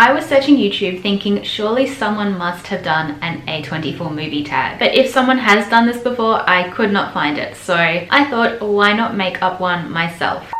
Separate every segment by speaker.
Speaker 1: I was searching YouTube thinking surely someone must have done an A24 movie tag. But if someone has done this before, I could not find it. So I thought, why not make up one myself?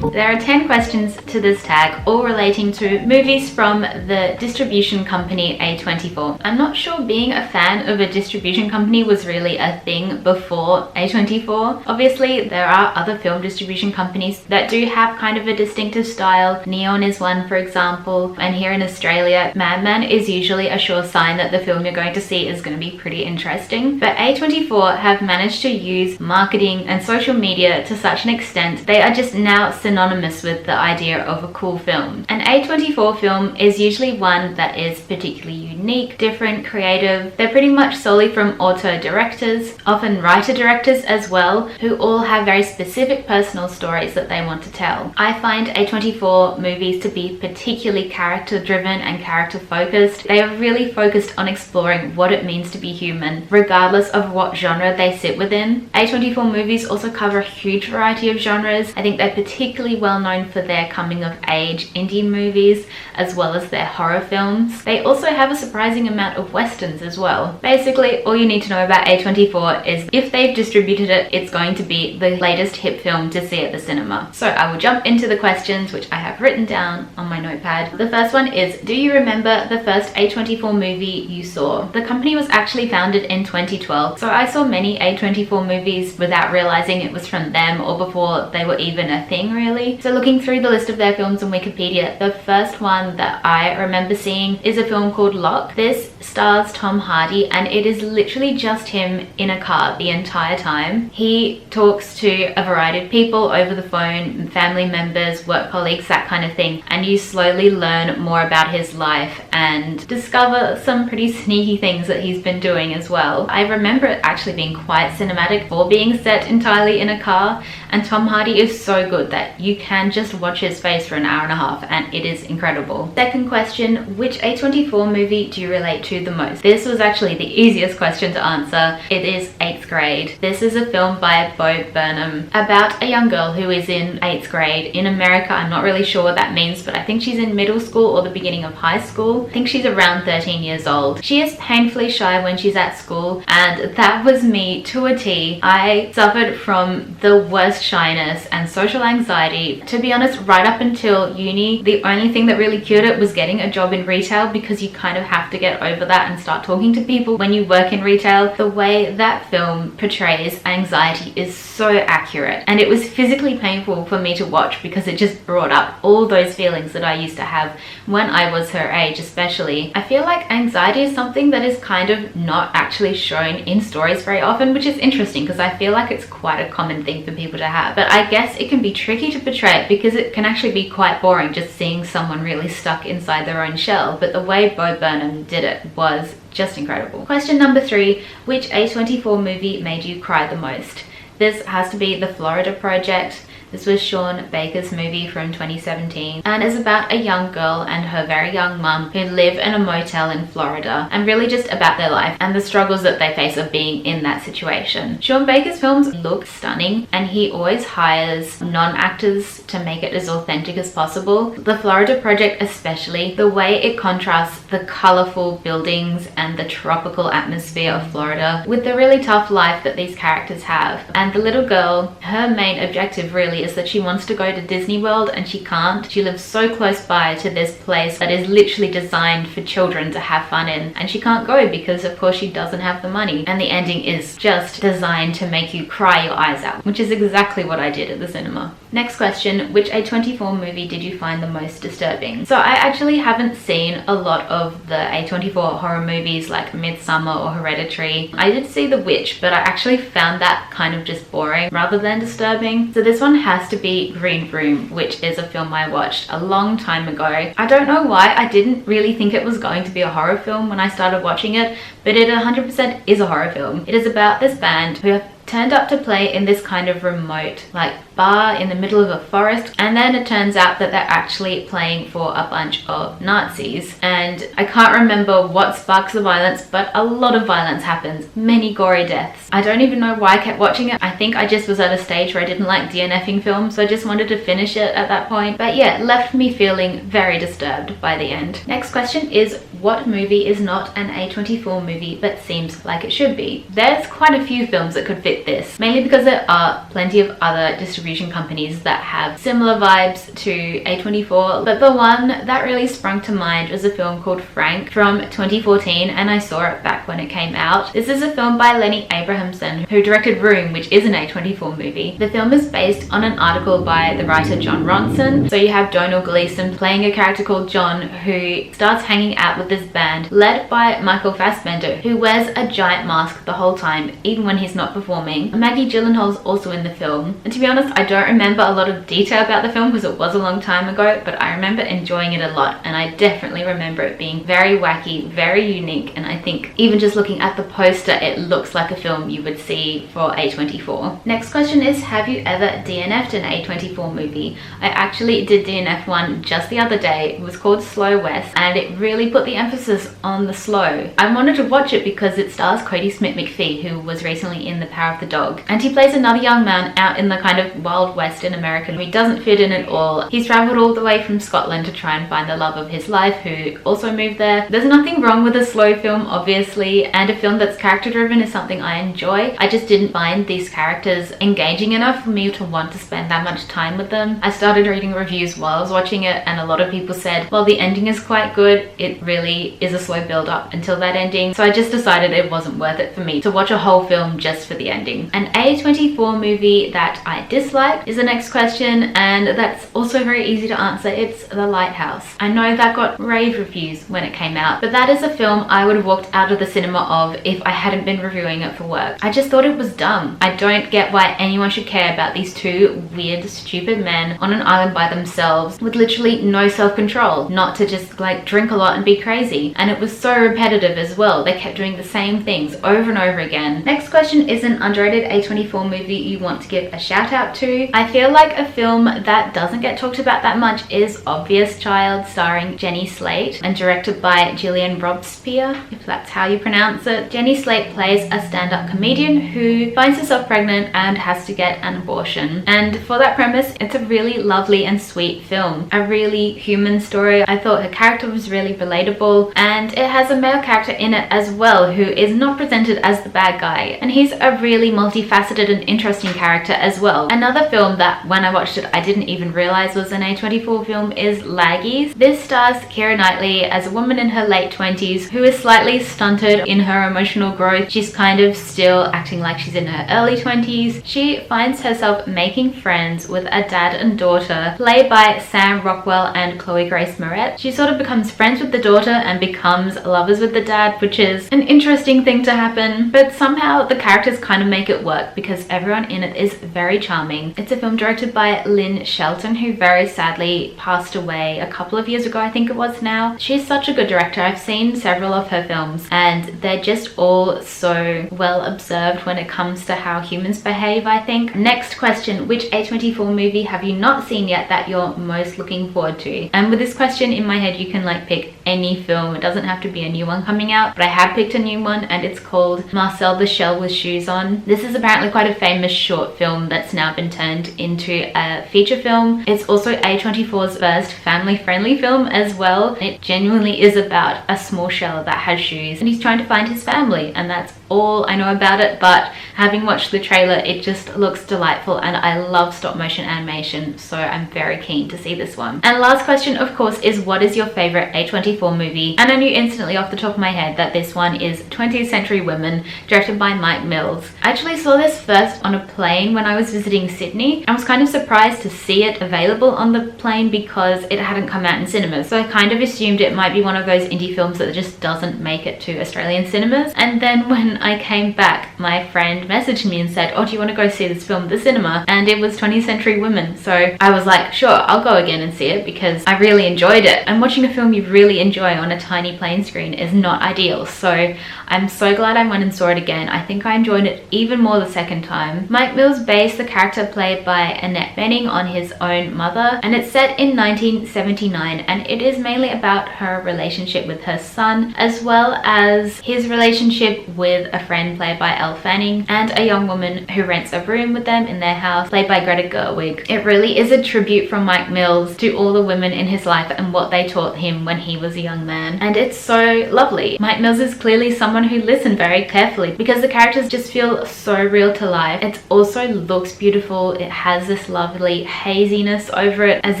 Speaker 1: There are 10 questions to this tag, all relating to movies from the distribution company A24. I'm not sure being a fan of a distribution company was really a thing before A24. Obviously, there are other film distribution companies that do have kind of a distinctive style. Neon is one, for example, and here in Australia, Madman is usually a sure sign that the film you're going to see is going to be pretty interesting. But A24 have managed to use marketing and social media to such an extent, they are just now synonymous with the idea of a cool film. An A24 film is usually one that is particularly unique, different, creative. They're pretty much solely from auteur directors, often writer directors as well, who all have very specific personal stories that they want to tell. I find A24 movies to be particularly character driven and character focused. They are really focused on exploring what it means to be human, regardless of what genre they sit within. A24 movies also cover a huge variety of genres. I think they're particularly well known for their coming of age indie movies as well as their horror films. They also have a surprising amount of westerns as well. Basically, all you need to know about A24 is if they've distributed it, it's going to be the latest hip film to see at the cinema. So I will jump into the questions, which I have written down on my notepad. The first one is, do you remember the first A24 movie you saw? The company was actually founded in 2012, so I saw many A24 movies without realizing it was from them or before they were even a thing, really. So looking through the list of their films on Wikipedia, the first one that I remember seeing is a film called Lock. This stars Tom Hardy and it is literally just him in a car the entire time. He talks to a variety of people over the phone, family members, work colleagues, that kind of thing, and you slowly learn more about his life and discover some pretty sneaky things that he's been doing as well. I remember it actually being quite cinematic for being set entirely in a car, and Tom Hardy is so good that you can just watch his face for an hour and a half and it is incredible. Second question, which A24 movie do you relate to the most? This was actually the easiest question to answer. It is 8th Grade. This is a film by Bo Burnham about a young girl who is in 8th grade. In America, I'm not really sure what that means, but I think she's in middle school or the beginning of high school. I think she's around 13 years old. She is painfully shy when she's at school, and that was me to a T. I suffered from the worst shyness and social anxiety. To be honest, right up until uni, the only thing that really cured it was getting a job in retail, because you kind of have to get over that and start talking to people when you work in retail. The way that film portrays anxiety is so accurate, and it was physically painful for me to watch because it just brought up all those feelings that I used to have when I was her age. Especially, I feel like anxiety is something that is kind of not actually shown in stories very often, which is interesting because I feel like it's quite a common thing for people to have. But I guess it can be tricky to portray it because it can actually be quite boring just seeing someone really stuck inside their own shell. But the way Bo Burnham did it was just incredible. Question number 3, which A24 movie made you cry the most? This has to be The Florida Project. This was Sean Baker's movie from 2017 and is about a young girl and her very young mum who live in a motel in Florida, and really just about their life and the struggles that they face of being in that situation. Sean Baker's films look stunning and he always hires non-actors to make it as authentic as possible. The Florida Project especially, the way it contrasts the colourful buildings and the tropical atmosphere of Florida with the really tough life that these characters have. And the little girl, her main objective really is that she wants to go to Disney World and she can't. She lives so close by to this place that is literally designed for children to have fun in, and she can't go because of course she doesn't have the money. And the ending is just designed to make you cry your eyes out, which is exactly what I did at the cinema. Next question, which A24 movie did you find the most disturbing? So I actually haven't seen a lot of the A24 horror movies like Midsommar or Hereditary. I did see The Witch, but I actually found that kind of just boring rather than disturbing. So this one has to be Green Room, which is a film I watched a long time ago. I don't know why I didn't really think it was going to be a horror film when I started watching it, but it 100% is a horror film. It is about this band who have turned up to play in this kind of remote, like bar in the middle of a forest, and then it turns out that they're actually playing for a bunch of Nazis. And I can't remember what sparks the violence, but a lot of violence happens, many gory deaths. I don't even know why I kept watching it. I think I just was at a stage where I didn't like DNFing films, so I just wanted to finish it at that point. But yeah, it left me feeling very disturbed by the end. Next question is, what movie is not an A24 movie but seems like it should be? There's quite a few films that could fit this, mainly because there are plenty of other distribution companies that have similar vibes to A24, but the one that really sprung to mind was a film called Frank from 2014, and I saw it back when it came out. This is a film by Lenny Abrahamson, who directed Room, which is an A24 movie. The film is based on an article by the writer John Ronson. So you have Donald Gleason playing a character called John, who starts hanging out with this band led by Michael Fassbender, who wears a giant mask the whole time, even when he's not performing. Maggie Gyllenhaal's also in the film, and to be honest, I don't remember a lot of detail about the film because it was a long time ago, but I remember enjoying it a lot, and I definitely remember it being very wacky, very unique, and I think even just looking at the poster, it looks like a film you would see for A24. Next question is, have you ever DNF'd an A24 movie? I actually did DNF one just the other day. It was called Slow West, and it really put the emphasis on the slow. I wanted to watch it because it stars Cody Smith-McPhee, who was recently in The Power of the Dog, and he plays another young man out in the kind of Wild West in America who doesn't fit in at all. He's traveled all the way from Scotland to try and find the love of his life, who also moved there. There's nothing wrong with a slow film, obviously, and a film that's character driven is something I enjoy. I just didn't find these characters engaging enough for me to want to spend that much time with them. I started reading reviews while I was watching it, and a lot of people said, well, the ending is quite good, it really is a slow build up until that ending, so I just decided it wasn't worth it for me to watch a whole film just for the ending. An A24 movie that I disliked is the next question, and that's also very easy to answer. It's The Lighthouse. I know that got rave reviews when it came out, but that is a film I would have walked out of the cinema of if I hadn't been reviewing it for work. I just thought it was dumb. I don't get why anyone should care about these two weird, stupid men on an island by themselves with literally no self-control, not to just like drink a lot and be crazy. And it was so repetitive as well. They kept doing the same things over and over again. Next question is an underrated A24 movie you want to give a shout out to. I feel like a film that doesn't get talked about that much is Obvious Child, starring Jenny Slate and directed by Gillian Robespierre, if that's how you pronounce it. Jenny Slate plays a stand-up comedian who finds herself pregnant and has to get an abortion. And for that premise, it's a really lovely and sweet film. A really human story. I thought her character was really relatable, and it has a male character in it as well who is not presented as the bad guy, and he's a really multifaceted and interesting character as well. Another film that when I watched it I didn't even realize was an A24 film is Laggies. This stars Keira Knightley as a woman in her late 20s who is slightly stunted in her emotional growth. She's kind of still acting like she's in her early 20s. She finds herself making friends with a dad and daughter played by Sam Rockwell and Chloe Grace Moretz. She sort of becomes friends with the daughter and becomes lovers with the dad, which is an interesting thing to happen, but somehow the characters kind of make it work because everyone in it is very charming. It's a film directed by Lynn Shelton, who very sadly passed away a couple of years ago, I think it was now. She's such a good director. I've seen several of her films and they're just all so well observed when it comes to how humans behave, I think. Next question, which A24 movie have you not seen yet that you're most looking forward to? And with this question in my head, you can like pick any film. It doesn't have to be a new one coming out, but I have picked a new one and it's called Marcel the Shell with Shoes On. This is apparently quite a famous short film that's now been turned into a feature film. It's also A24's first family-friendly film as well. It genuinely is about a small shell that has shoes and he's trying to find his family, and that's all I know about it, but having watched the trailer, it just looks delightful and I love stop motion animation, so I'm very keen to see this one. And last question, of course, is what is your favorite A24 movie? And I knew instantly off the top of my head that this one is 20th Century Women, directed by Mike Mills. I actually saw this first on a plane when I was visiting Sydney. I was kind of surprised to see it available on the plane because it hadn't come out in cinemas, so I kind of assumed it might be one of those indie films that just doesn't make it to Australian cinemas. And then when when I came back, my friend messaged me and said, oh, do you want to go see this film at the cinema? And it was 20th Century Women. So I was like, sure, I'll go again and see it because I really enjoyed it. And watching a film you really enjoy on a tiny plain screen is not ideal. So I'm so glad I went and saw it again. I think I enjoyed it even more the second time. Mike Mills based the character played by Annette Bening on his own mother, and it's set in 1979, and it is mainly about her relationship with her son, as well as his relationship with a friend played by Elle Fanning, and a young woman who rents a room with them in their house played by Greta Gerwig. It really is a tribute from Mike Mills to all the women in his life and what they taught him when he was a young man, and it's so lovely. Mike Mills is clearly someone who listened very carefully because the characters just feel so real to life. It also looks beautiful. It has this lovely haziness over it, as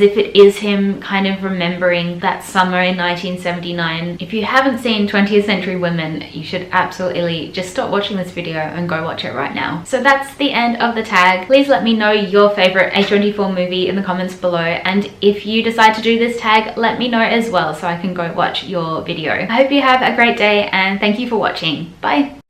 Speaker 1: if it is him kind of remembering that summer in 1979. If you haven't seen 20th Century Women, you should absolutely just stop watching this video and go watch it right now. So that's the end of the tag. Please let me know your favorite A24 movie in the comments below, and if you decide to do this tag, let me know as well so I can go watch your video. I hope you have a great day and thank you for watching. Bye!